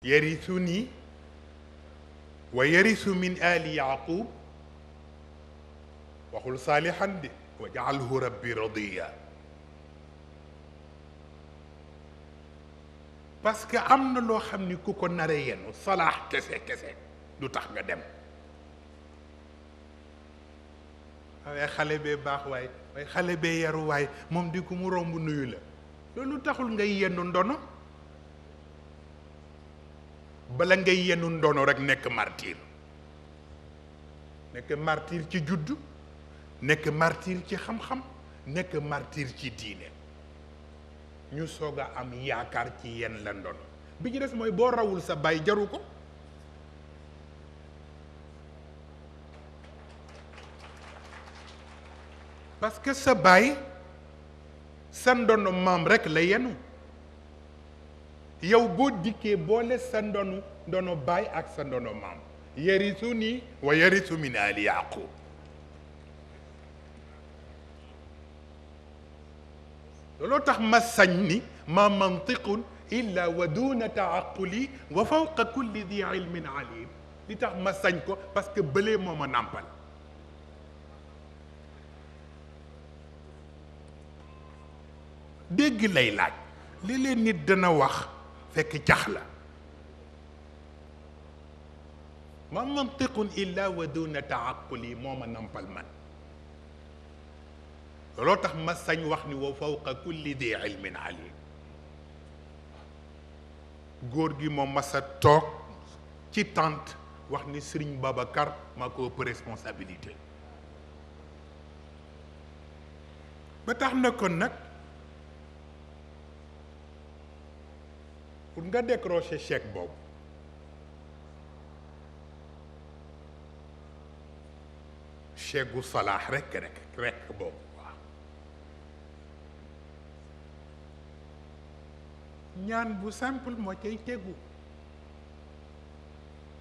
يرثني ويرث من آل يعقوب وقل صالحا de واجعله ربي رضيا parce que am na loo xam ni ku ko nare yenu salaax kese du tax nga dem waaye xale bee baax waaye xale bee yaru waaye moom di ku mu romb nuyu la loolu taxul ngay yennu ndono bala ngay yennu ndono rek nekk martyr ci juddu nekk martyr ci xam-xam nekk martyr ci diine ñu soog a am yaakaar ci yenn la ndono bi ci des mooy boo rawul sa baay jaru ko parce que sa baay sa ndono maam rek la yenu yow boo dikkee boole sa ndono baay ak sa ndono maam yarisu nii wa yarisu min ali yaqub looloo tax ma sañ ni ma mantiqun illa wa duna taaquli wa fawqa kulli di ilmin alim li tax ma sañ ko parce que bëlee moo ma nàmpal dégg lay laaj li leen nit dana wax fekk jax la ma mantiqun illa wa duna taaquli moo ma nàmpal man looloo tax ma sañ wax ni wa fawqa kulli di ilmin alim góor gi moom masa toog ci tànt wax ni Sëriñ Babacar maa ko ëpp responsabilité ba tax na kon nag pour nga décrocher chèque boobu chèque gu salaax rek boobu ñaan bu simple moo cay tegu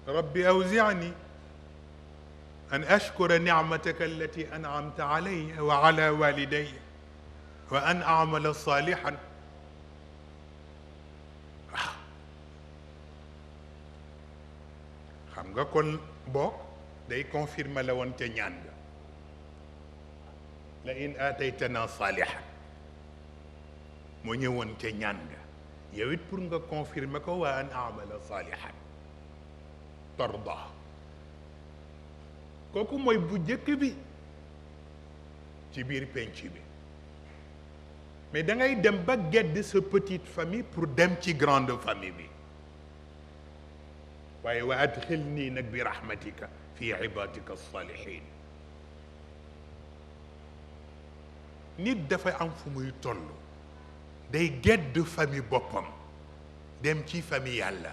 rabbi awzi'ni an ashkura ni'mataka allati an'amta alayya wa ala walidayya wa an a'mala salihan waaw xam nga kon boo day confirmer la woon ca ñaan ga la in aataytana salihan moo ñëwoon ca ñaan ga yow it pour nga confirmer ko wa an amala salihan tarda kooku mooy bu jëkk bi ci biir penc bi mais da ngay dem ba gedd sa petite famille pour dem ci grande famille bi waaye wa adxilnii nag bi rahmatika fi ibadika salihin nit dafa am fu muy toll day gedd famille boppam dem ci famille yàlla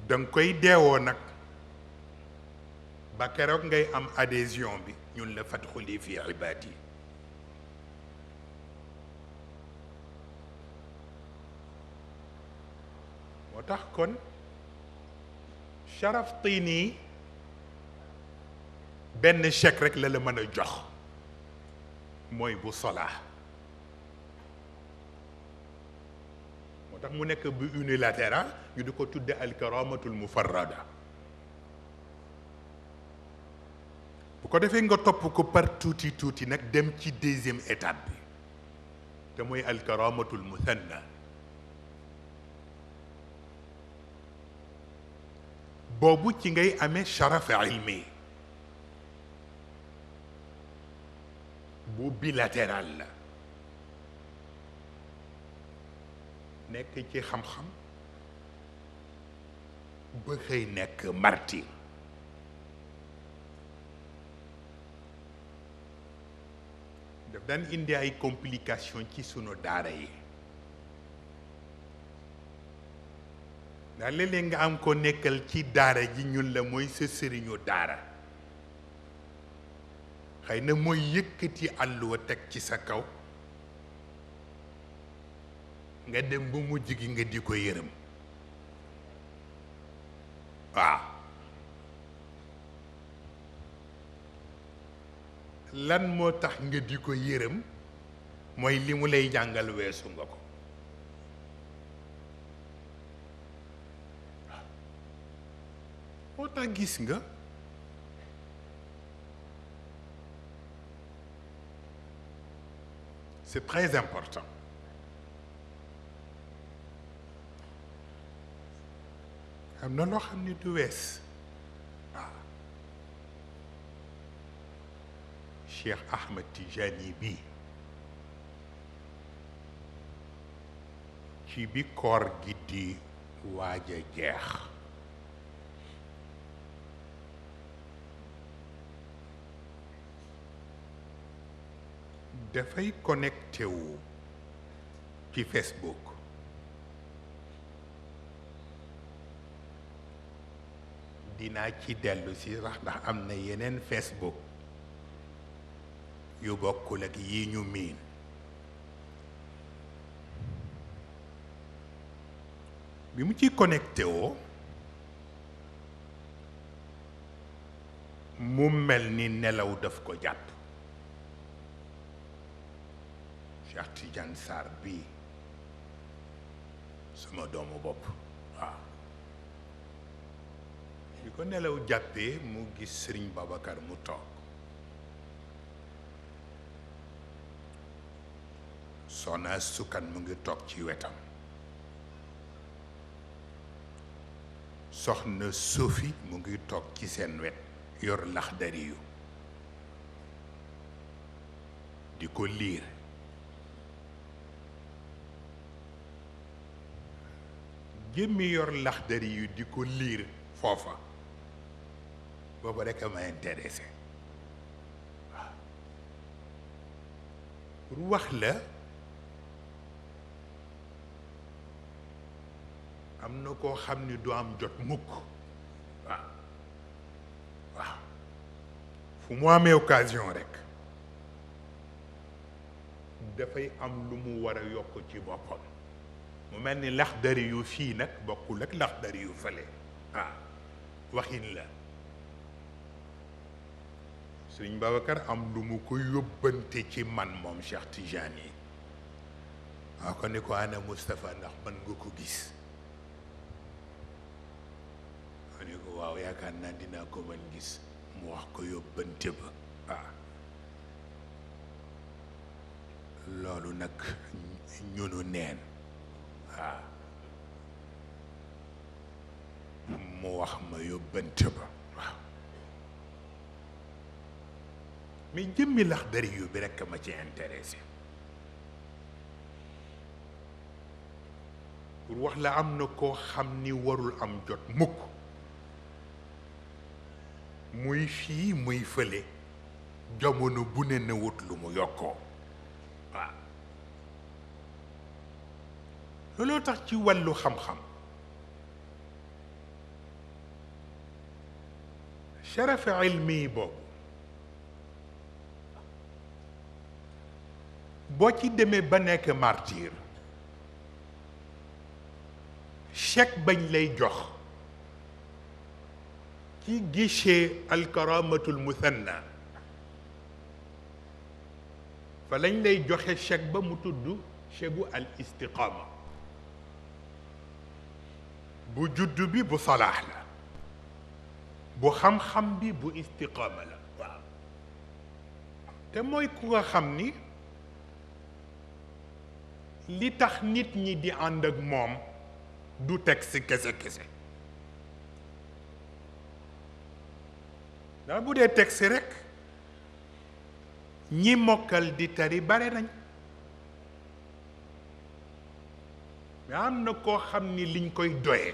danga koy deewoo nag ba keroog ngay am adhésion bi ñun la fadxuli fi ibaadi moo tax kon Sharaf Tini benn chèque rek la mën a jox mooy bu solaa moo tax mu nekk bu unilatéral ñu di ko tudde alkaramatul mufarrada bu ko defee nga topp ko par tuuti nag dem ci deuxième étape bi te mooy alkaramatul muthanna boobu ci ngay amee sharaf ilmi bu bilatéral la nekk ci xam-xam ba xëy nekk martyr daf daan indi ay complications ci sunu daara yi ndax léeg-léeg nga am ko nekkal ci daara ji ñun la mooy sa sëriñu daara xëy na mooy yëkkati àlluwa teg ci sa kaw nga dem ba mujj gi nga di ko yërëm waaw lan moo tax nga di ko yërëm mooy li mu lay jàngal weesu nga ko. moo tax gis nga c'est très important am na loo xam ni du wees waaw. Cheikh Ahmed Tijani bi ci bi koor gi di waaj a jeex dafay connecté wu ci Facebook dinaa ci dellu si rax ndax am na yeneen Facebook yu bokkul ak yi ñu miin bi mu ci connecté woo mu mel ni nelaw daf ko jàpp. Cheikh Tidiane Sarr bii sama doomu bopp waaw bi ko nelaw jàppee mu gis Sëriñ Babacar mu toog Soxna Sukkan mu ngi toog ci wetam Soxna Sofi mu ngi toog ci seen wet yor Laxdari yu di ko liir jëmmi yor Laxdari yu di ko liir foofa boobu rekk a ma intéressé waaw pour wax la am na koo xam ni du am jot mukk waaw waaw fu mu amee occasion rekk dafay am lu mu war a yokk ci boppam mu mel ni Laxdari yu fii nag bokkul ak Laxdari yu fële waaw waxin la Sëriñ Babacar am lu mu ko yóbbante ci man moom Cheikh Tijani waaw ko ni ko ana Moustapha ndax mën nga ko gis ma ni ko waaw yaakaar naa dinaa ko mën gis mu wax ko yóbbante ba waaw loolu nag ñunu neen waaw mu wax ma yóbbante ba waaw mais jëmmi Laxdari yu bi rekk ma ci intéressé pour wax la am na koo xam ni warul am jot mukk muy fii muy fële jamono bu ne na wut lu mu yokkoo waaw looloo tax ci wàllu xam-xam sharafi ilmi boobu boo ci demee ba nekk martyr chèque bañ lay jox ci guichet alkaramatul muthanna fa lañ lay joxe chèque ba mu tudd chèque gu al istiqaama bu juddu bi bu salaax la bu xam-xam bi bu istiqaama la waaw te mooy ku nga xam ni li tax nit ñi di ànd ak moom du texte kese ndax bu dee texte rekk ñi mokkal di tari bare nañ mais am na koo xam ni liñ koy doye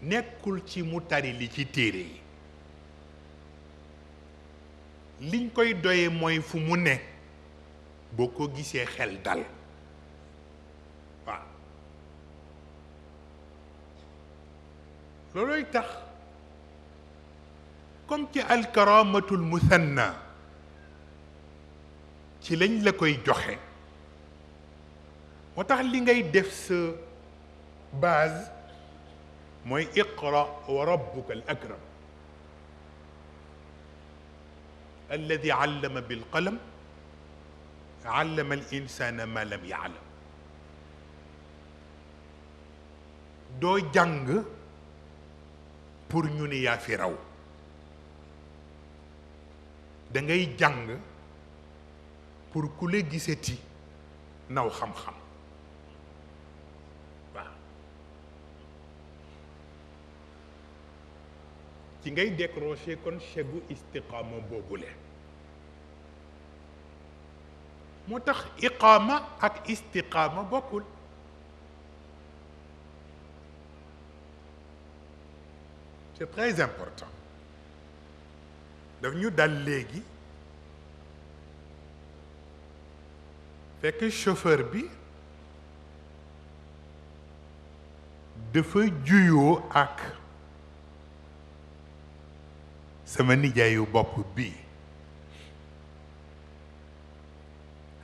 nekkul ci mu tari li ci téere yi liñ koy doye mooy fu mu ne boo ko gisee xel dal waaw loolooy tax comme ci alkaramatul muthanna ci lañ la koy joxe moo tax li ngay def sa base mooy iqra wa rabbuka al akram alladi allama bil qalam allama al insana ma lam yaalam. doo jàng pour ñu ni yaa fi raw, da ngay jàng pour ku la gisati naw xam-xam. waaw ci ngay décrocher kon chegu istiqaama boobule. moo tax iqaama ak istiqaama bokkul. c'est très important. daf ñu dal léegi fekk chauffeur bi dafa juyoo ak sama nijaayu bopp bi,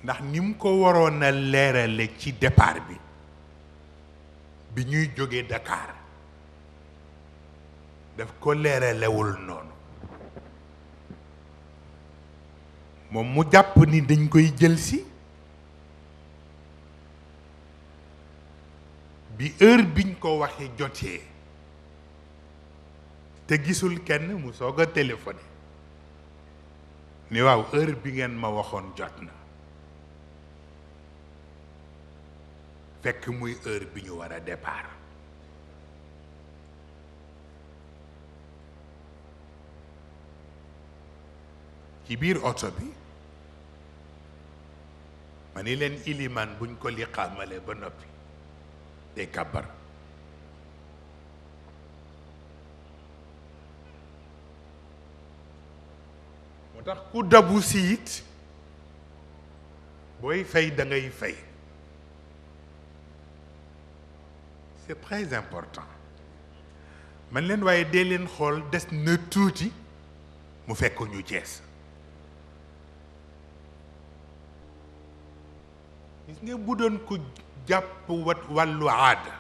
ndax ni mu ko waroon a leerale ci départ bi ñuy jógee Dakar daf ko leeralewul noonu. moom mu jàpp ni dañ koy jël si bi heure biñ ko waxee jotee te gisul kenn mu soog a téléphoné ni waaw heure bi ngeen ma waxoon jot na, fekk muy heure bi ñu war a départ. ci biir oto bi ma ni leen ilimaan buñ ko liqaamale ba noppi day kàbbar. moo tax ku dabu siit booy fay da ngay fay. c'est très important. man leen waaye dee leen xool des na tuuti mu fekk ñu Cees. gis nga bu doon ko jàpp wàllu aada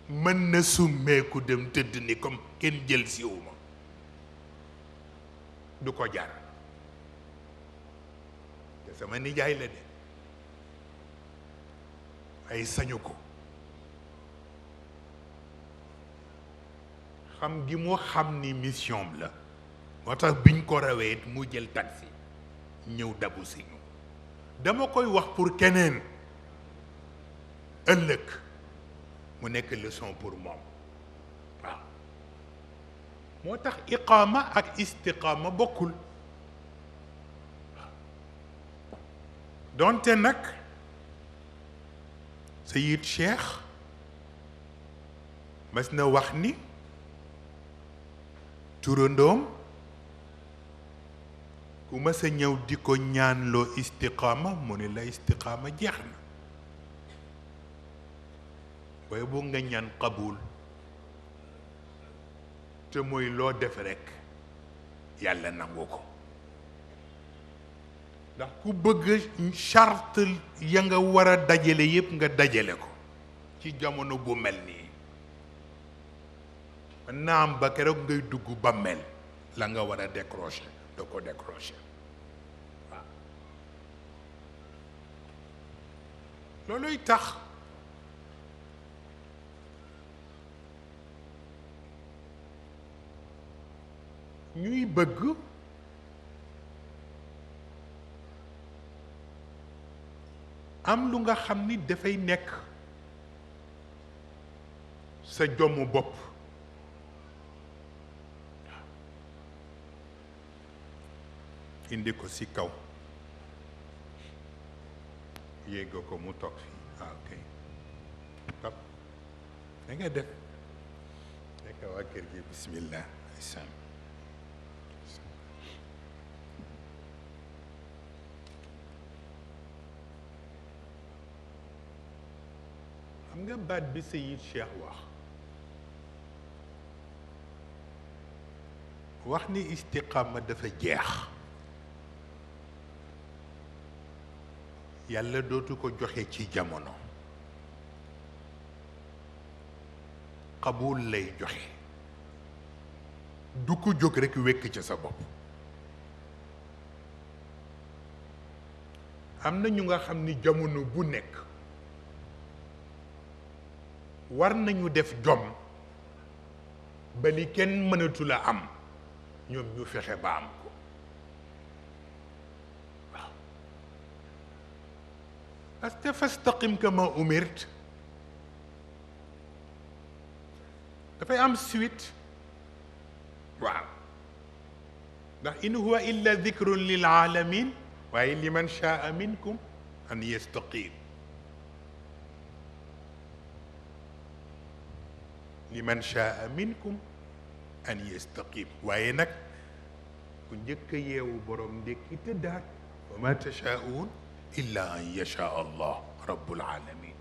mën na summeeku dem tëdd ni comme kenn jël siwuma, du ko jar. te sama nijaay la de ay sañu ko. xam gi mu xam ni mission la moo tax biñ ko rawee it mu jël taxi ñëw dabu si ñu. dama koy wax pour keneen ëllëg mu nekk leçon pour moom. waaw moo tax iqaama ak istiqaama bokkul. donte nag Sayid Cheikh mas na wax ni turandoom ku mas a ñëw di ko ñaanloo istiqaama mu ne la istiqaama jeex na, waaye bu nga ñaan qabul te mooy loo def rekk yàlla nangu ko. ndax ku bëgg charte ya nga war a dajale yépp nga dajale ko ci jamono bu mel nii, mën naa am ba keroog ngay dugg ba mel la nga war a décrocher doo ko décrocher. waaw looluy tax ñuy bëgg am lu nga xam ni dafay nekk sa jommu bopp. indi ko ci kaw yéega ko mu toog fii. ok top da nga def nekk waa kër gi bismillah. xam nga baat bi Sayid Cheikh wax ni istiqaama dafa jeex, yàlla dootu ko joxe ci jamono, qabul lay joxe. du ko jóg rekk wekk ca sa bopp. am na ñu nga xam ni jamono bu nekk war nañu def jom ba li kenn mënatu la am ñoom ñu fexe ba am ko waaw parce que fastaqim kama umirt dafay am suite waaw ndax in huwa illa dikrun lil alamin waaye liman shaa minkum an yastaqim liman shaa minkum an yastaqim waaye nag ku njëkk a yeewu borom ndékki tëddaat wa ma tashaa'uun illa an yashaa allah rabbul alamin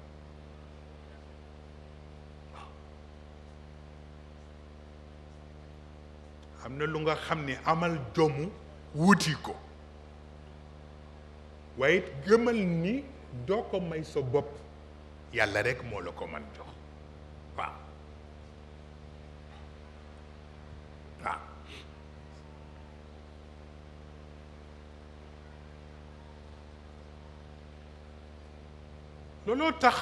am na lu nga xam ne amal jomu wuti ko waaye it gëmal ni doo ko may sa bopp yàlla rekk moo la ko man jox waaw waaw looloo tax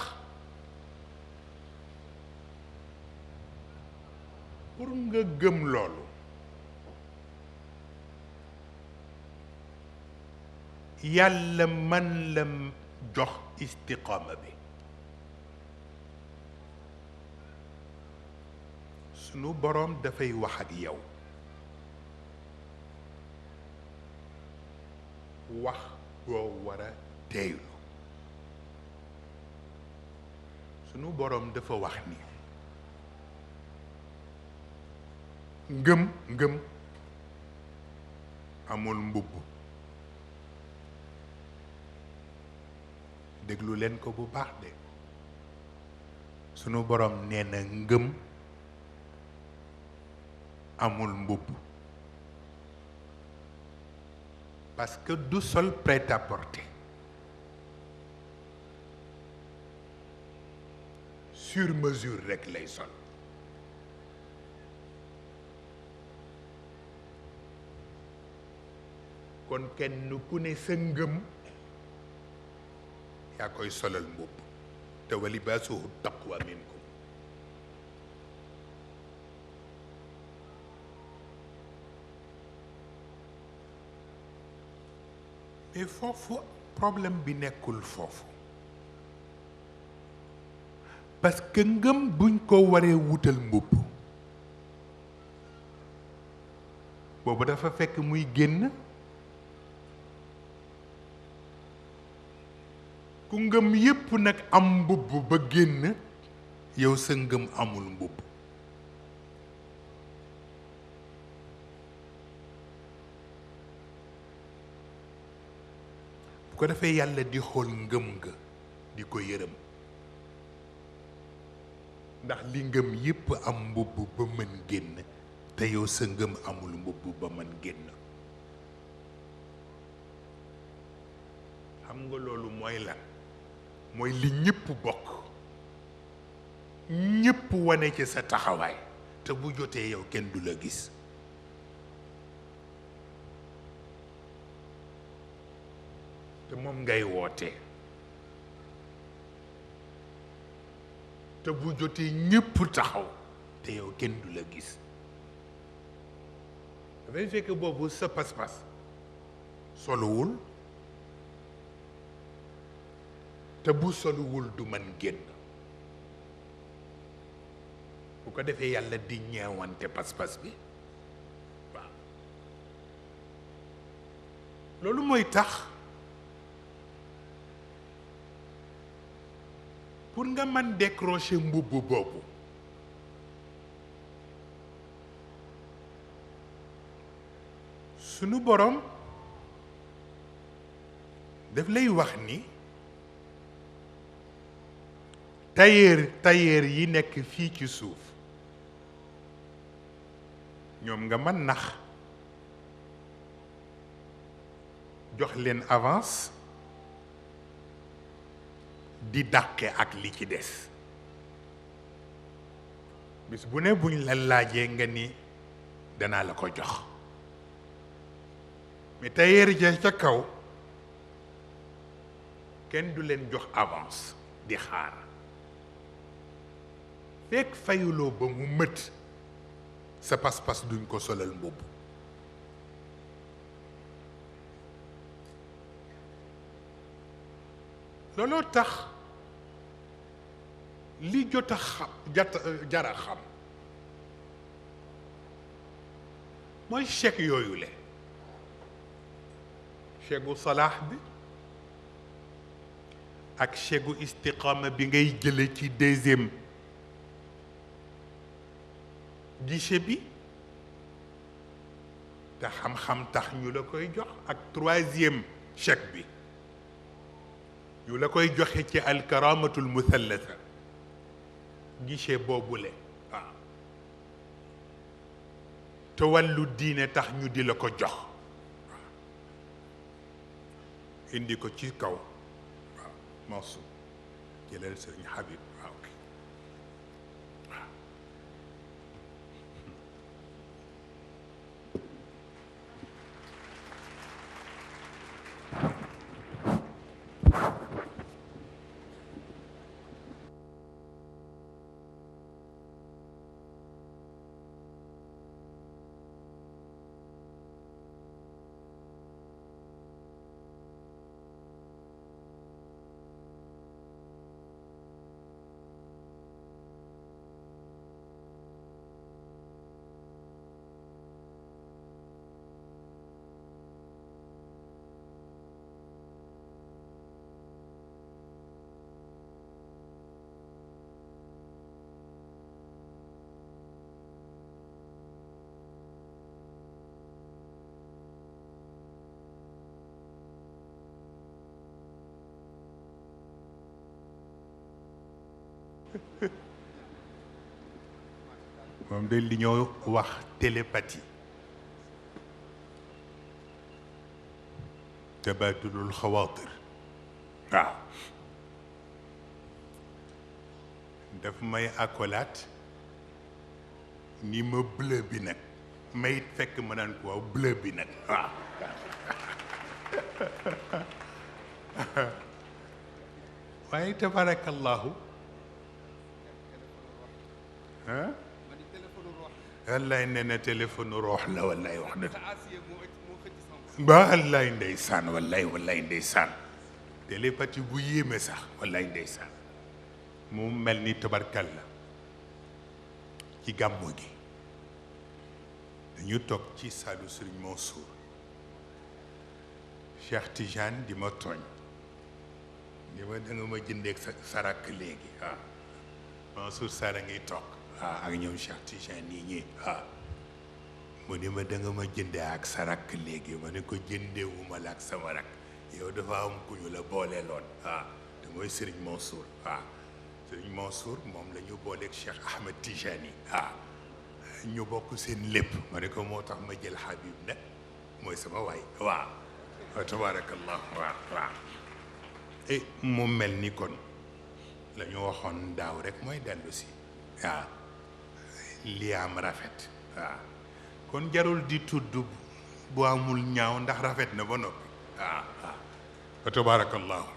pour nga gëm loolu yàlla man la jox istiqaama bi sunu boroom dafay wax ak yow wax boo war a teeylu sunu boroom dafa wax ni ngëm amul mbubb déglu leen ko bu baax de sunu boroom nee na ngëm amul mbubb parce que du sol prêt-à-porter sur mesure rekk lay sol kon kenn ku ne sa ngëm yaa koy solal mbubb te wa libaasuhu taqwa minkum mais foofu problème bi nekkul foofu parce que ngëm buñ ko waree wutal mbubb boobu dafa fekk muy génn ku ngëm yépp nag am mbubb ba génn yow sa ngëm amul mbubb bu ko defee yàlla di xool ngëm nga di ko yërëm ndax li ngëm yépp am mbubb ba mën génn te yow sa ngëm amul mbubb ba mën génn xam nga loolu mooy lan mooy li ñépp bokk ñépp wane ci sa taxawaay te bu jotee yow kenn du la gis te moom ngay woote te bu jotee ñépp taxaw te yow kenn du la gis dafay fekk boobu sa pas-pas soluwul te bu soluwul du mën génn bu ko defee yàlla di ñeewante pas-pas bi waaw loolu mooy tax pour nga mën décrocher mbubb boobu sunu boroom daf lay wax ni tailleur yi nekk fii ci suuf ñoom nga mën nax jox leen avance di dàqe ak li ci des bis bu ne buñ la laajee nga ni danaa la ko jox mais tailleur ja ca kaw kenn du leen jox avance di xaar fekk fayuloo ba mu mët sa pas-pas duñ ko solal mbubb looloo tax li jot a xam jara xam mooy chèque yooyu le chèque gu salaax bi ak chèque gu istiqaama bi ngay jële ci deuxième guichet bi te xam-xam tax ñu la koy jox ak troisième chèque bi ñu la koy joxe ci alkaramatul muthallata guichet boobule waaw te wàllu diine tax ñu di la ko jox indi ko ci kaw waaw Mansour jëlal sëriñ Habib waaw moom de li ñoo wax télépathie tabaadulul xawaatir waaw daf may accolade ni ma bleu bi nag may fekk ma naan ko waaw bleu bi nag waaw waaye tabarakallahu ah wallaay nee na téléphone roox la wallaay wax na ba wallaay ndeysaan wallaay ndeysaan télépathie bu yéeme sax wallaay ndeysaan mu mel ni tabarkal la ci gàmmu gi dañu toog ci saalu Sëriñ Mansour Cheikh Tidiane di ma tooñ di ma da nga ma jëndeeg sa rakk léegi waaw Mansour Sara ngay toog waaw ak ñoom Cheikh Tidiane nii ñii waaw mu ni ma da nga ma jëndee ak sa rakk léegi ma ne ko jëndeewuma la ak sama rakk yow dafa am ku ñu la booleeloon waaw te mooy Serigne Mansour waaw Serigne Mansour moom la ñu booleeg Cheikh Ahmed Tijani waaw ñu bokk seen lépp ma ne ko moo tax ma jël Habib nag mooy sama waay waaw wa tabarakallah waaw et mu mel ni kon la ñu waxoon daaw rek mooy dellu si waaw li am rafet waaw kon jarul di tudd bu amul ñaaw ndax rafet na ba noppi waaw wa tabarakallahu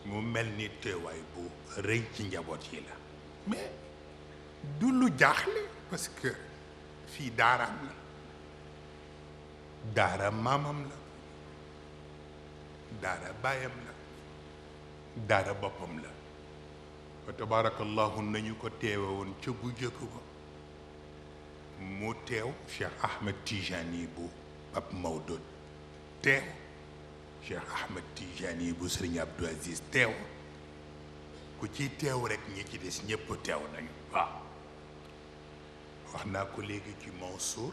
mu mel ni teewaay bu rëy ci njaboot yi la mais du lu jaaxle parce que fii daaraam la daara maamam la daara baayam la daara boppam la wa tabarakallahu nañu ko teewe woon ca bu jëkk ba mu teew Cheikh Ahmed Tijani bu ab Maodo teew Cheikh Ahmed Tijani bu Serigne Abdou Aziz teew ku ci teew rek ñi ci des ñëpp teew nañu waaw wax naa ko léegi ci Mansour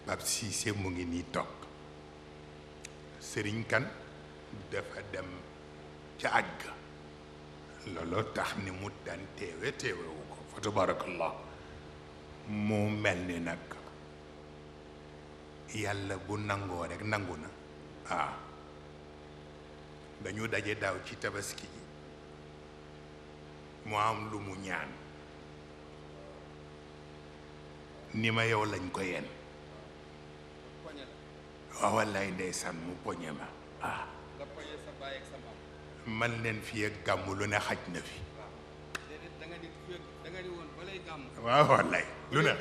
Pape Cissé mu ngi nii toog Serigne Kane dafa dem ca aj ga looloo tax ni mu daan teewewu ko fa tabarakallah mu mel ni nag yàlla bu nangoo rek nangu na waaw dañu daje daaw ci tabaski ji mu am lu mu ñaan ni ma yow lañ ko yen waaw wallaay ndeysaan mu poñe ma man leen fii ak gàmm lu ne xaj na fi. waaw wallaay lu ne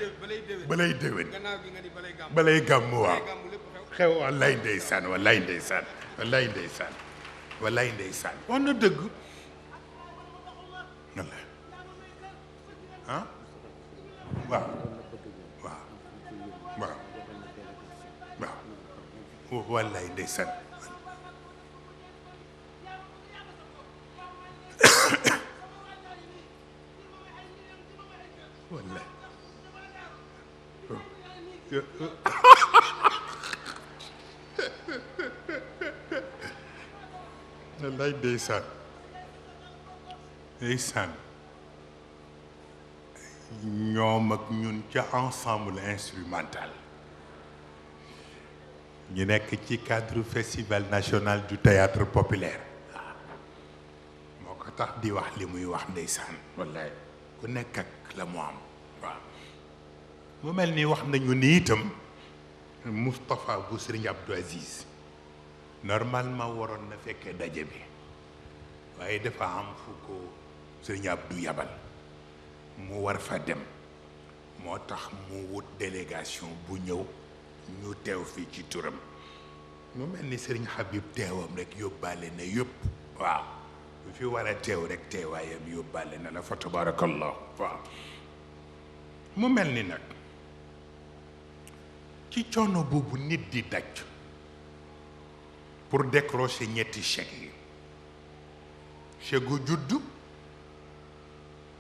balay déwén balay gàmm waaw xew wallaay ndeysaan wallaay ndeysaan wallaay ndeysaan wallaay ndeysaan wax na dëgg wallaay ah waaw waaw waaw waaw wallaay ndeysaan wallaay wallaay ndeysaan ndeysaan ñoom ak ñun ca ensemble instrumental ñu nekk ci cadre festival national du théâtre populaire waaw moo ko tax di wax li muy wax ndeysaan wallaay ku nekk ak la mu am waaw mu mel ni wax nañu ni itam Moustapha bu Serigne Abdou Aziz normalement waroon na fekkee daje bi waaye dafa am fu ko Serigne Abdou yabal mu war fa dem moo tax mu wut délégation bu ñëw ñu teew fii ci turam mu mel ni Serigne Habib teewam rek yóbbaale na yëpp waaw bu fi war a teew rek teewaayam yóbbaale na la fa tabarakallah waaw mu mel ni nag ci coono boobu nit di daj pour décrocher ñetti chèques yi chèque gu juddu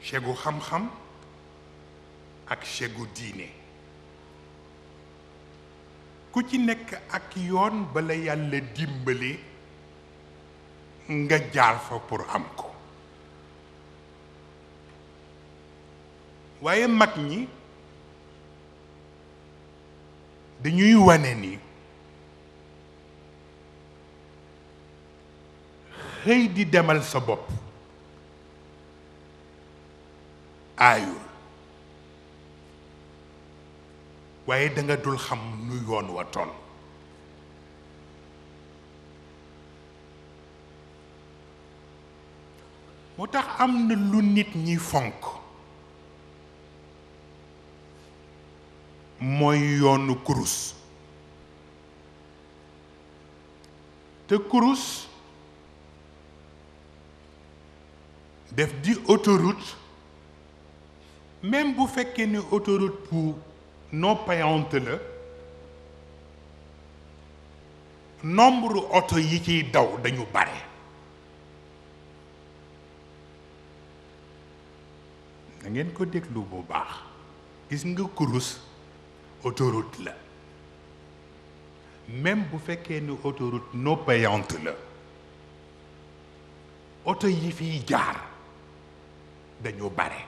chèque gu xam-xam ak chèque gu diine ku ci nekk ak yoon bala yàlla dimbali nga jaar fa pour am ko waaye mag ñi dañuy wane ni xëy di demal sa bopp aayul waaye danga dul xam nu yoon wa toll moo tax am na lu nit ñi fonk mooy yoonu kurus te kurus def di autoroute même bu fekkee ni autoroute bu non payante la nombre oto yi ciy daw dañu bare da ngeen ko déglu bu baax gis nga kurus autoroute la même bu fekkee ni autoroute non payante la oto yi fiy jaar dañu bare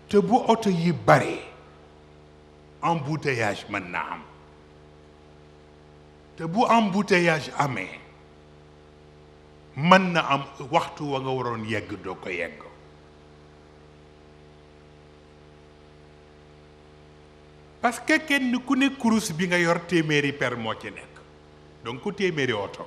te bu oto yi bare embouteillage mën na am te bu embouteillage amee mën na am waxtu wa nga waroon yegg doo ko yegg parce que kenn ku ne kurus bi nga yor téeméeri per moo ci nekk donc ku téeméeri oto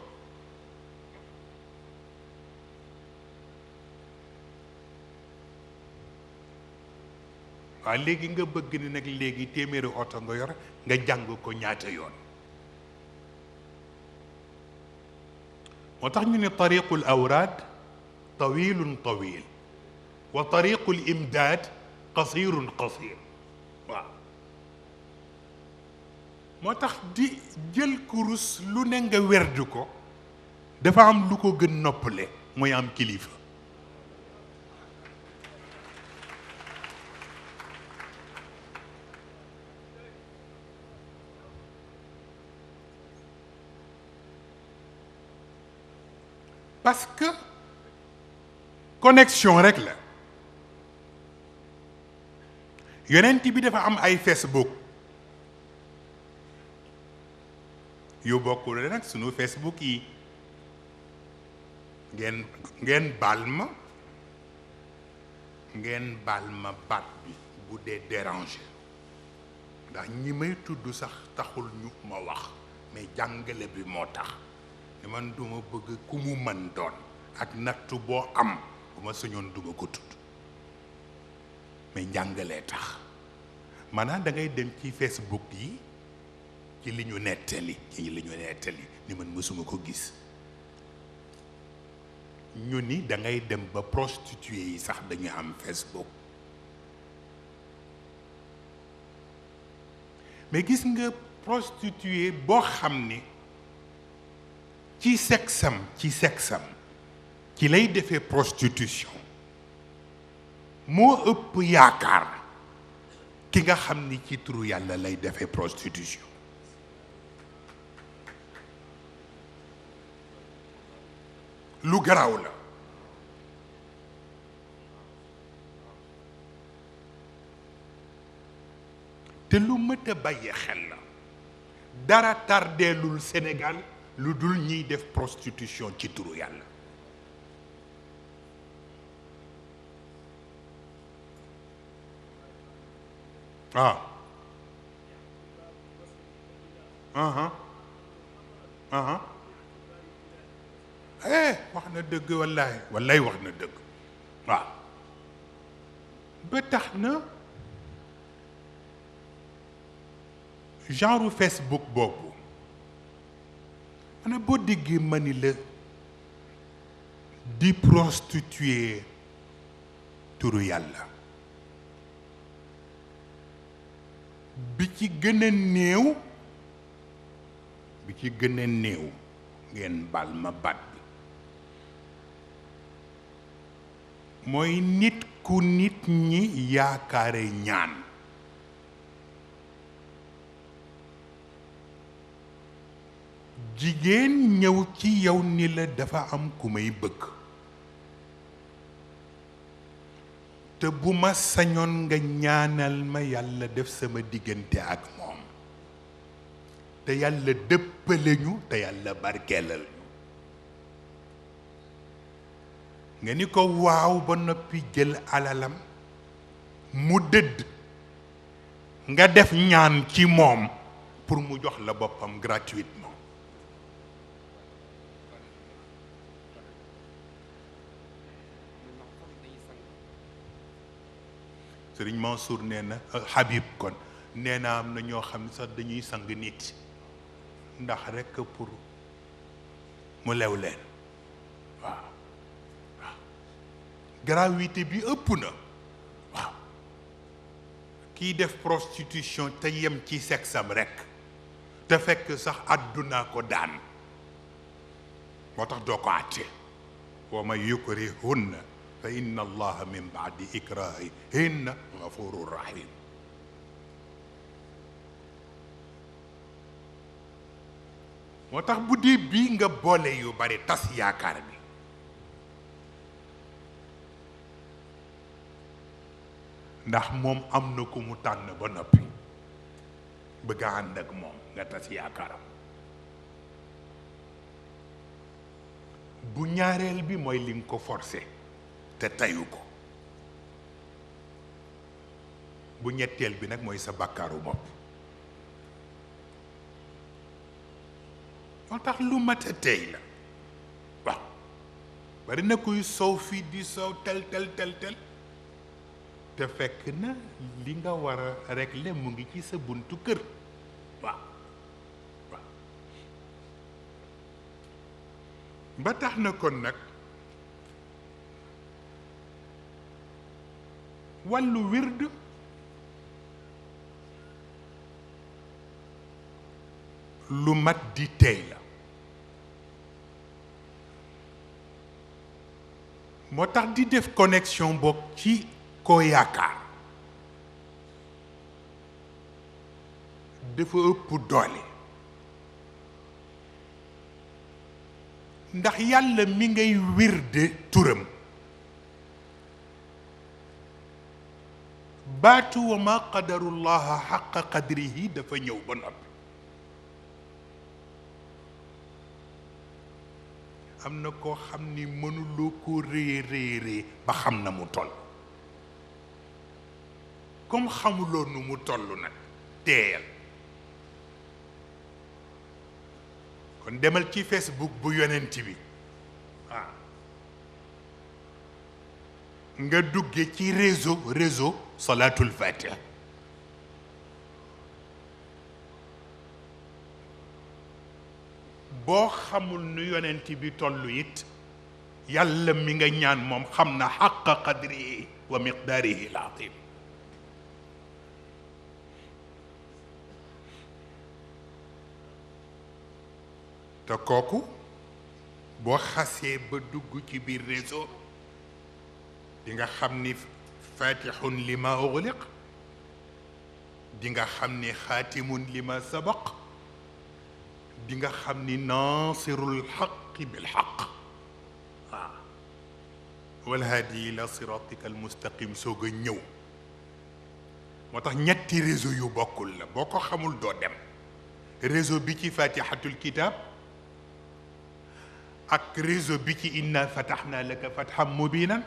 waaw léegi nga bëgg ni nag léegi téeméeri oto nga yor nga jàng ko ñaata yoon moo tax ñu ne tariqul awraad tawilun tawil wa tariqul imdaad qasirun qasir waaw moo tax di jël kurus lu ne nga werdu ko dafa am lu ko gën noppale mooy am kilifa parce que connexion rek la yonent bi dafa am ay Facebook yu bokkul nag sunu Facebook yi ngeen baal ma baat bi bu dee déranger ndax ñi may tudd sax taxul ñu ma wax mais jàngale bi moo tax ne man duma bëgg ku mu mën doon ak nattu boo am bu ma sañoon duma ko tudd mais njàngalee tax maanaam da ngay dem ci Facebook yi ci li ñu nettali ni man mësuma ko gis ñu ni da ngay dem ba prostituée yi sax dañu am Facebook mais gis nga prostituée boo xam ni ci sexam ci lay defee prostitution moo ëpp yaakaar ki nga xam ni ci turu yàlla lay defee prostitution lu garaaw la te lu mët a bàyyi xel la dara tardeelul Sénégal lu dul ñiy def prostitution ci turu yàlla wax na dëgg wallaay wax na dëgg waaw ba tax na genre Facebook boobu maanaam boo déggee ma ni la di prostituer turu yàlla bi ci gën a néew ngeen bal ma baat bi mooy nit ku nit ñi yaakaare ñaan jigéen ñëw ci yow ni la dafa am ku may bëgg te bu ma sañoon nga ñaanal ma yàlla def sama diggante ak moom te yàlla dëppale ñu te yàlla barkeelal ñu nga ni ko waaw ba noppi jël alalam mu dëdd nga def ñaan ci moom pour mu jox la boppam gratuitement Sëriñ Mansour nee na Habib kon nee na am na ñoo xam ne sax dañuy sang nit ndax rekk pour mu lew leen waaw gravité bi ëpp na waaw kiy def prostitution te yem ci sexam rekk te fekk sax àdduna ko daan moo tax doo ko àtte wa man yukrihunna fa inna allaha min baadi ikrahihinna gafurun rahim moo tax bu dee bii nga boole yu bari tas yaakaar bi ndax moom am na ku mu tànn ba noppi bëgg a ànd ak moom nga tas yaakaaram bu ñaareel bi mooy li nga ko forcé te tayu ko bu ñetteel bi nag mooy sa bàkkaaru bopp moo tax lu mat a tey la waaw bari na kuy sow fii di sow tel te fekk na li nga war a régler mu ngi ci sa buntu kër waaw ba tax na kon nag wàllu wird lu mat di tey la moo tax di def connexion bokk ci koo yaakaar dafa ëpp doole ndax yàlla mi ngay wirde turam baatu wa ma qadarullaha xaqa qadrihi dafa ñëw ba noppi am na koo xam ni mënuloo ko réerée ba xam na mu toll comme xamuloo nu mu toll nag teeyal kon kon demal ci Facebook bu yonent bi waaw nga dugge ci réseau salatul fatiha boo xamul nu yonent bi tollu it yàlla mi nga ñaan moom xam na xaqa qadrihi wa miqdaarihi al-azim te kooku boo xasee ba dugg ci biir réseau di nga xam ni fatixun lima ugliq di nga xam ni xaatimun lima sabaq di nga xam ni naasirul xaqi bil xaq waaw walhaadi ila siratika almustaqim soog a ñëw moo tax ñetti réseau yu bokkul la boo ko xamul doo dem réseau bi ci fatihatul kitab ak réseau bi ci inna fataxna laka fatxan mubinan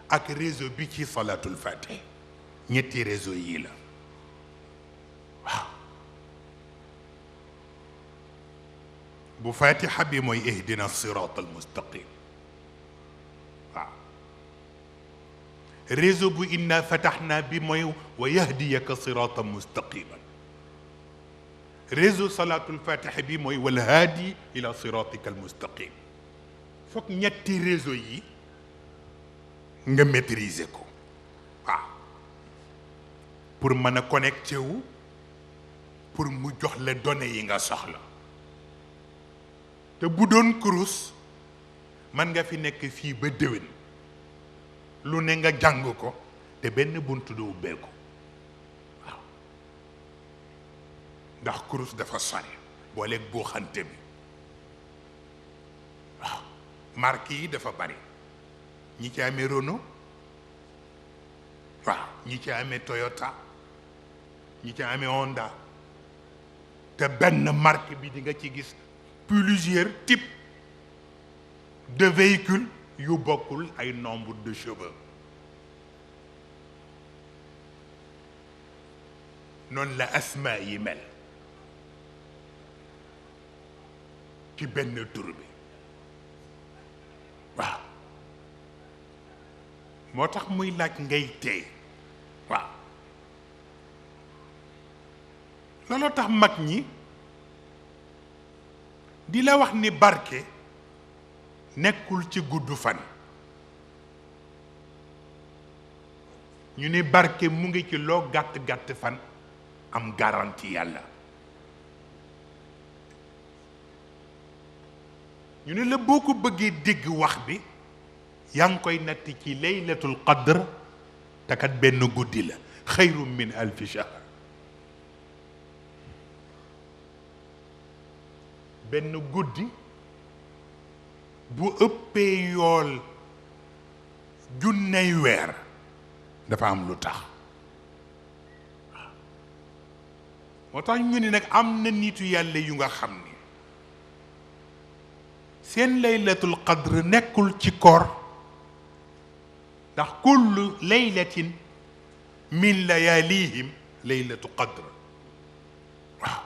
ak réseau bi ci salatul fatih ñetti réseau yii la waaw bu fatiha bi mooy ihdina sirat al mustaqim waaw réseau bu inna fataxna bi mooy wa yahdiyaka siratan mustaqiman réseau salatul fatih bi mooy wal haadi ila siratika al mustaqim foog ñetti réseau yi nga maîtriser ko waaw pour mën a connecté wu pour mu jox la données yi nga soxla te bu doon kurus man nga fi nekk fii ba déwén lu ne nga jàng ko te benn buntu du ubbeeku waaw ndax kurus dafa sore booleeg boo xante bi waaw marque yi dafa bari ñi ci amee Renault waaw ñi ci amee Toyota ñi ci amee Honda te benn marque bi di nga ci gis plusieurs types de véhicules yu bokkul ay nombre de chevaux noonu la asma yi mel ci benn tur bi waaw moo tax muy laaj ngay tey waaw looloo tax mag ñi di la wax ni barke nekkul ci gudd fan ñu ni barke mu ngi ci loo gàtt-gàtt fan am garantie yàlla ñu ne la boo ko bëggee dégg wax bi yaa ngi koy natt ci laylatul qadr te kat benn guddi la xayrum min alfi shahr benn guddi bu ëppee yool junney weer dafa am lu tax moo tax ñu ni nag am na nitu yàlla yu nga xam ni seen laylatul qadr nekkul ci koor ndax kullu laylatin min layaalihim laylatu qadr waaw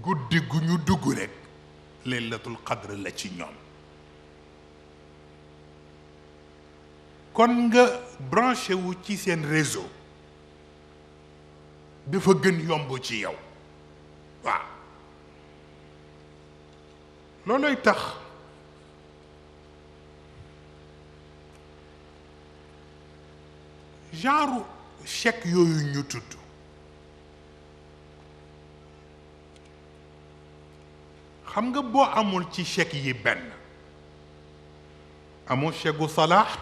guddi gu ñu dugg rek laylatul qadr la ci ñoom kon nga branché wu ci seen réseau dafa gën yomb ci yow waaw loolooy tax genre chèque yooyu ñu tudd xam nga boo amul ci chèque yi benn amoo chèque gu salaax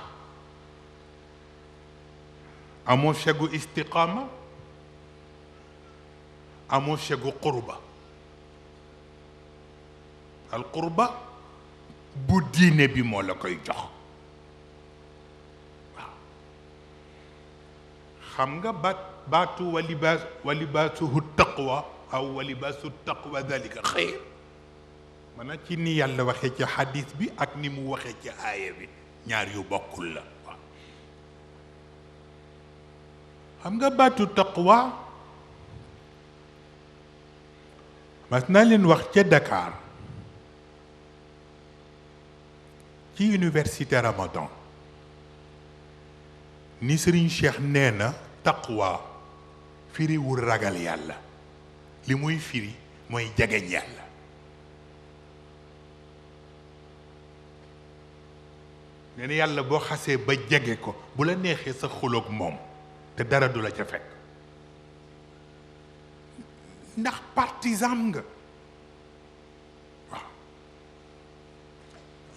amoo chèque gu istiqaama amoo chèque gu qurba al qurba bu diine bi moo la koy jox waaw xam nga baatu wa libaasuhu taqwa aw wa libaasu taqwa dalika xayr mana ci ni yàlla waxee ci xadis bi ak ni mu waxee ci aaya bi ñaar yu bokkul la waaw xam nga baatu taqwa mas naa leen wax ca Dakar ci université Ramadan ni Serigne Cheikh nee na taqwa firiwul ragal yàlla li muy firi mooy jegeñ yàlla. nee na yàlla boo xasee ba jege ko bu la neexee sa xuloog moom te dara du la ca fekk ndax partisan nga. waaw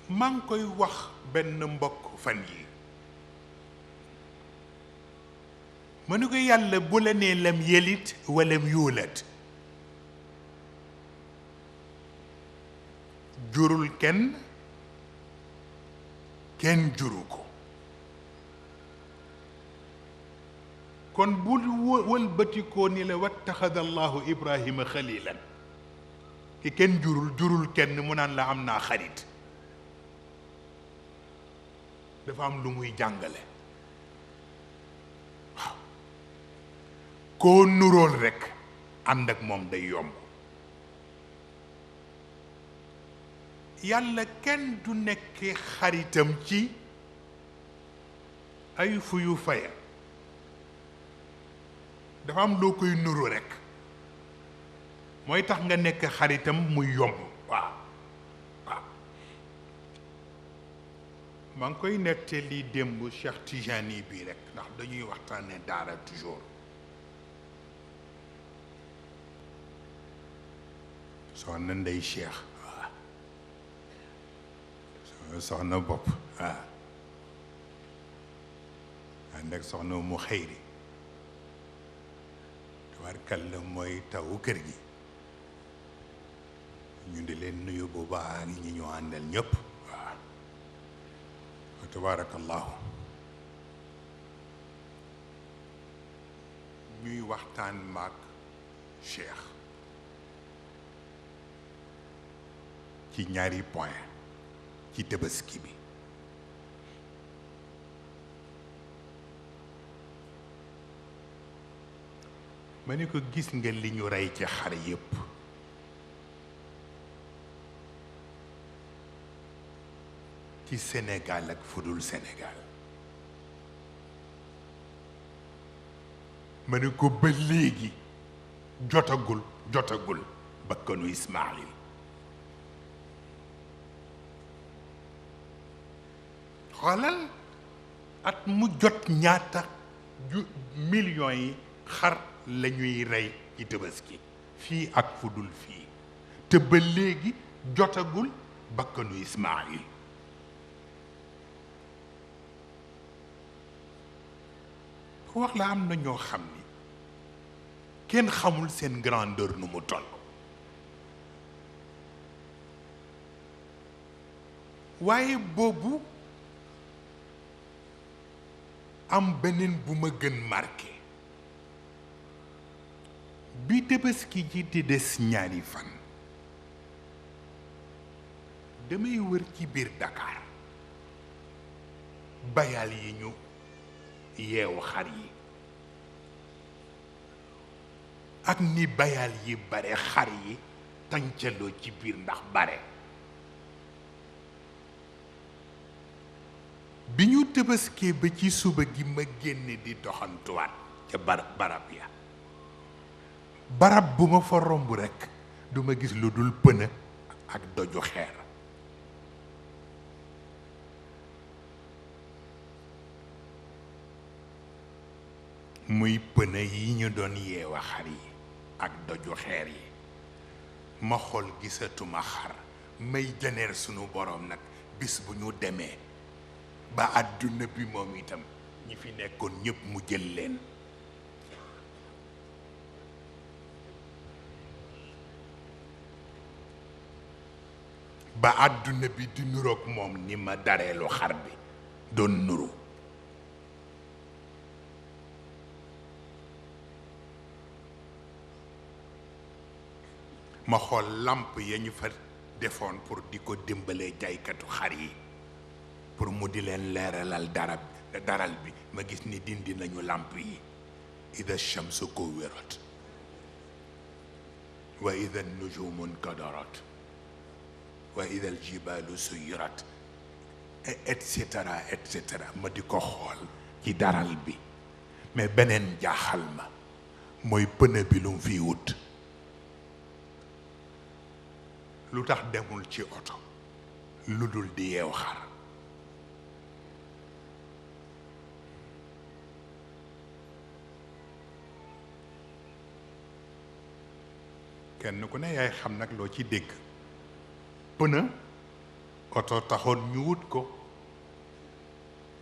maa ngi koy wax benn mbokk fan yi ma ni ko yàlla bu la nee lam yelit walam yuulat jurul kenn juru ko kon bu wëlbatikoo ni la wattaxada allahu ibrahima xalilan ki kenn jurul kenn mu naan la am naa xarit dafa am lu muy jàngale. waaw koo nurool rekk ànd ak moom day yomb. yàlla kenn du nekk xaritam ci ay fuyu faya dafa am loo koy nuru rekk mooy tax nga nekk xaritam muy yomb. waaw waaw maa ngi koy nettali démb Cheikh Tijani bii rekk ndax dañuy waxtaane daara toujours. soxna Ndey Cheikh soxna bopp waaw ànd ak soxna mu xëyri tabarkalla mooy tawu kër gi ñu di leen nuyu bu baax ñi ñu àndal ñëpp waaw tabarakallahu ñuy waxtaan maak Cheikh ci ñaari point ci Tabaski bi. ma ni ko gis nga li ñu rey ci xar yépp ci Sénégal ak fudul Sénégal ma ni ko ba léegi jotagul bakkanu Ismaïl. xoolal at mu jot ñaata millions yi xar la ñuy rey ci Tabaski fii ak fudul fii te ba léegi jotagul bakkanu Ismaïl. wax la am na ñoo xam ni kenn xamul seen grandeur nu mu toll. waaye boobu am beneen bu ma gën marqué bi Tabaski ji di des ñaari fan damay wër ci biir Dakar bayal yi ñu yeewu xar yi ak ni bayal yi bare xar yi tàncaloo ci biir ndax bare. bi ñu Tabaskee ba ci suba gi ma génne di doxantuwaat ca barab ya barab bu ma fa romb rekk du ma gis lu dul pëna ak doju xeer. muy pëna yi ñu doon yeewa xar yi ak doju xeer yi ma xool gisatuma xar may janeer sunu boroom nag bis bu ñu demee ba àdduna bi moom itam ñi fi nekkoon ñépp mu jël leen. ba àdduna bi di nuroog moom ni ma dareelu xar bi doon nuru. ma xool làmp ya ñu fa defoon pour di ko dimbalee jaaykatu xar yi pour mu di leen leeralal daral bi ma gis ni dindi nañu làmp yi ida shamsu kuwirat wa ida nujumu nkadarat wa ida aljibalu suyirat et cetera ma di ko xool ci daral bi mais beneen jaaxal ma mooy pëne bi lu mu fiy wut lu tax demul ci oto lu dul di yeew xar kenn ku ne yaay xam nag loo ci dégg pëna oto taxoon ñu wut ko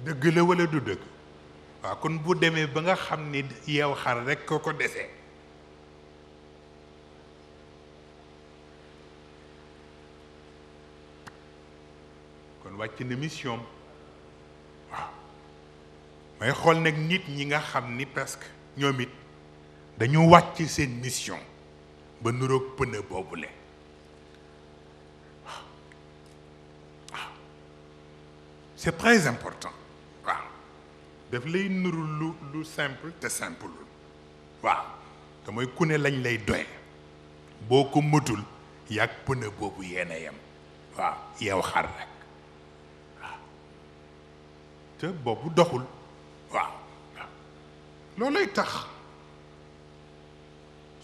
dëgg la walla du dëgg waaw kon bu demee ba nga xam ni yeew xar rekk ko desee kon wàcc na mission waaw may xool nag nit ñi nga xam ni parce que ñoom it dañu wàcc seen mission ba nuroog pëne boobule waaw waaw c'est très important waaw daf lay nuru lu simple te simple waaw te mooy ku ne lañ lay doye boo ko mëtul yàgg pëne boobu yéen a yem waaw yow xar rek waaw te boobu doxul waaw waaw loolay tax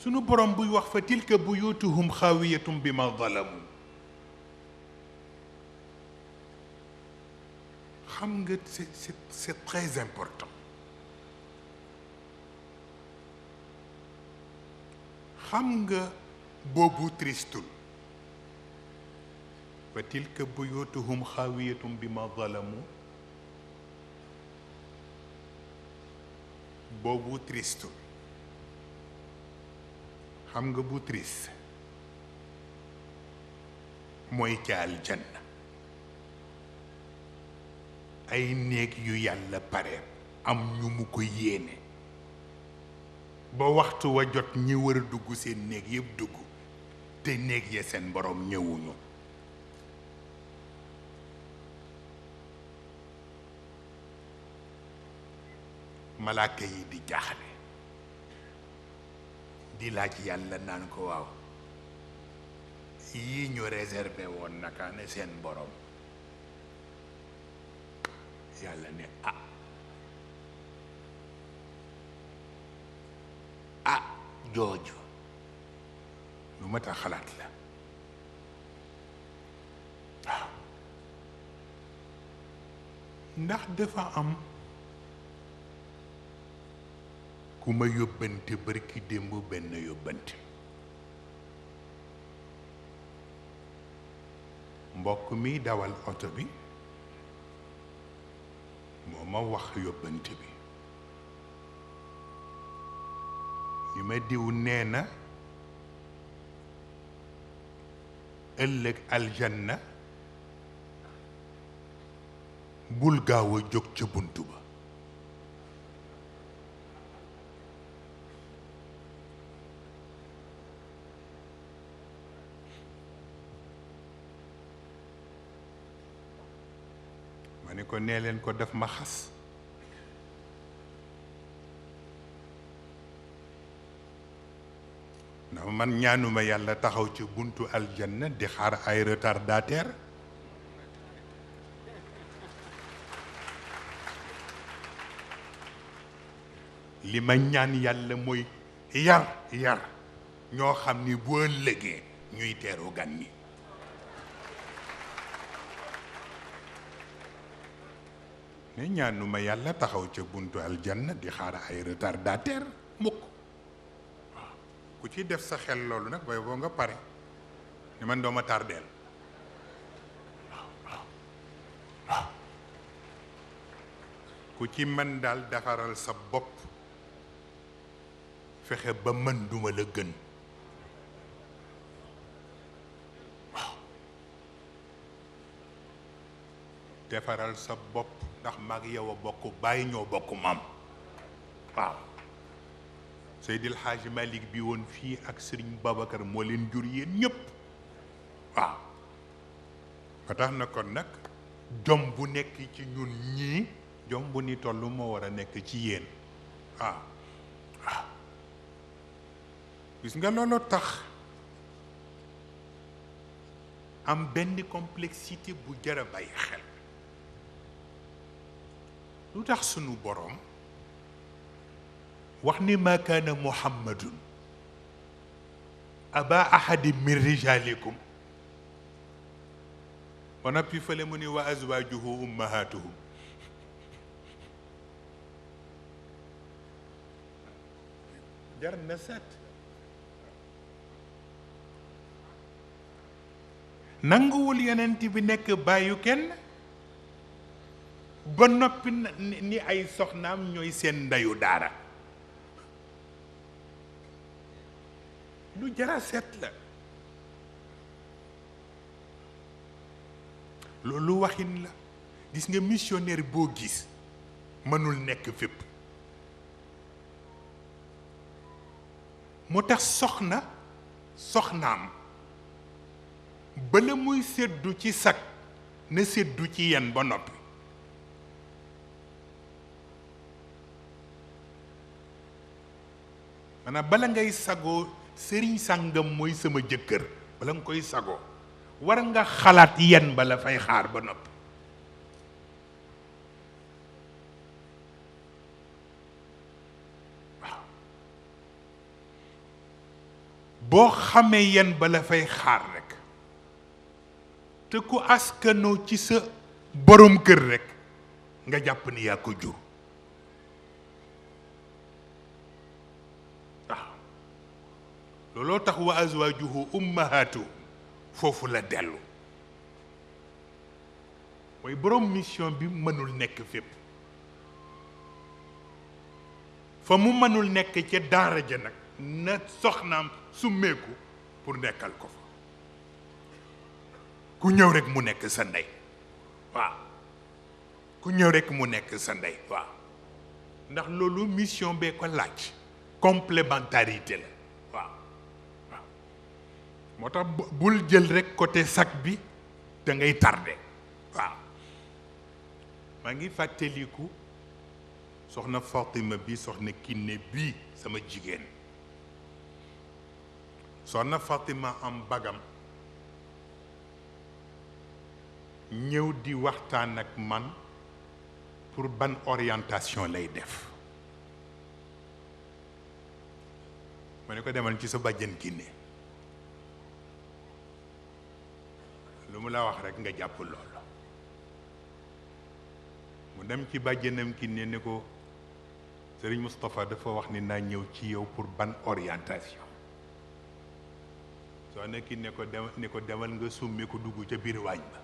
sunu borom buy wax fa tilka buyutuhum xaawiyatum bi ma zalamu xam nga c'est très important xam nga boobu tristul fa tilka buyutuhum xaawiyatum bi ma zalamu boobu tristul xam nga bu triste mooy ca aljanna ay néeg yu yàlla pare am ñu mu ko yéene ba waxtu wa jot ñi war a dugg seen néeg yëpp dugg te néeg ya seen borom ñëwuñu malaaka yi di jaaxle di laaj yàlla naan ko waaw yii ñu réservé woon naka ne seen borom yàlla ne jooju lu mat a xalaat la waaw ndax dafa am ku ma yóbbante barki démb benn yóbbante mbokk mi dawal oto bi moo ma wax yóbbante bi li ma diw nee na ëllëg aljanna bul gaaw a jóg ca bunt ba ma ne ko nee leen ko def ma xas ndax man ñaanuma yàlla taxaw ci buntu aljanna di xaar ay retardataire li ma ñaan yàlla mooy yar ñoo xam ni bu ëllëgee ñuy teeru gan ñi ne ñaanuma yàlla taxaw ca buntu aljanna di xaar ay retardataire mukk waaw ku ci def sa xel loolu nag booy boo nga pare ni man dooma tardeel waaw ku ci mën daal defaral sa bopp fexe ba mën duma la gën waaw defaral sa bopp ndax maag yow a bokk bàyyi ñoo bokk maam waaw Seydil Hadji Malick bi woon fii ak Serigne Babacar moo leen jur yéen ñépp waaw ba tax na kon nag jom bu nekk ci ñun ñii jom bu ni toll moo war a nekk ci yéen waaw waaw gis nga loolu tax am benn complexité bu jar a bàyyi xel. lu tax sunu boroom wax ni ma kaana muhammadun aba ahadi min rijalikum ba noppi fële mu ni wa azwajuhu ummahatuhum jar na seet. nanguwul yonent bi nekk bàyyu kenn ba noppi ni ay soxnaam ñooy seen ndeyu daara. lu jara seet la. loolu waxin la. gis nga missionnaire boo gis mënul nekk fépp. moo tax soxnaam bala muy séddu ci sag na séddu ci yen ba noppi. maanaam bala ngay sagoo sëriñ sàngam mooy sama jëkkër bala nga koy sagoo war nga xalaat yen ba la fay xaar ba noppi. waaw boo xamee yen ba la fay xaar rekk te ku askanoo ci sa borom kër rekk nga jàpp ni yaa ko jur. waaw looloo tax wa azwaajuhu ummahatu foofu la dellu. mooy borom mission bi mënul nekk fépp. fa mu mënul nekk ca daara ja nag na soxnaam summeeku pour nekkal ko fa. ku ñëw rek mu nekk sa ndey. waaw ku ñëw rek mu nekk sa ndey. waaw ndax loolu mission bee ko laaj. complémentarité la. waaw waaw moo tax bul jël rek côté sac bi da ngay tardé. waaw maa ngi fàttaliku soxna Fatima bi soxna Kiné bii sama jigéen. soxna Fatima am bagam ñëw di waxtaan ak man pour ban orientation lay def. ma ne ko demal ci sa bàjjen Kiné lu mu la wax rek nga jàpp loolu. mu dem ci bàjjenam Kiné ne ko Serigne Moustapha dafa wax ni naa ñëw ci yow pour ban orientation. soo ne Kiné ko demal nga summi ko dugg ca biir waañ ba.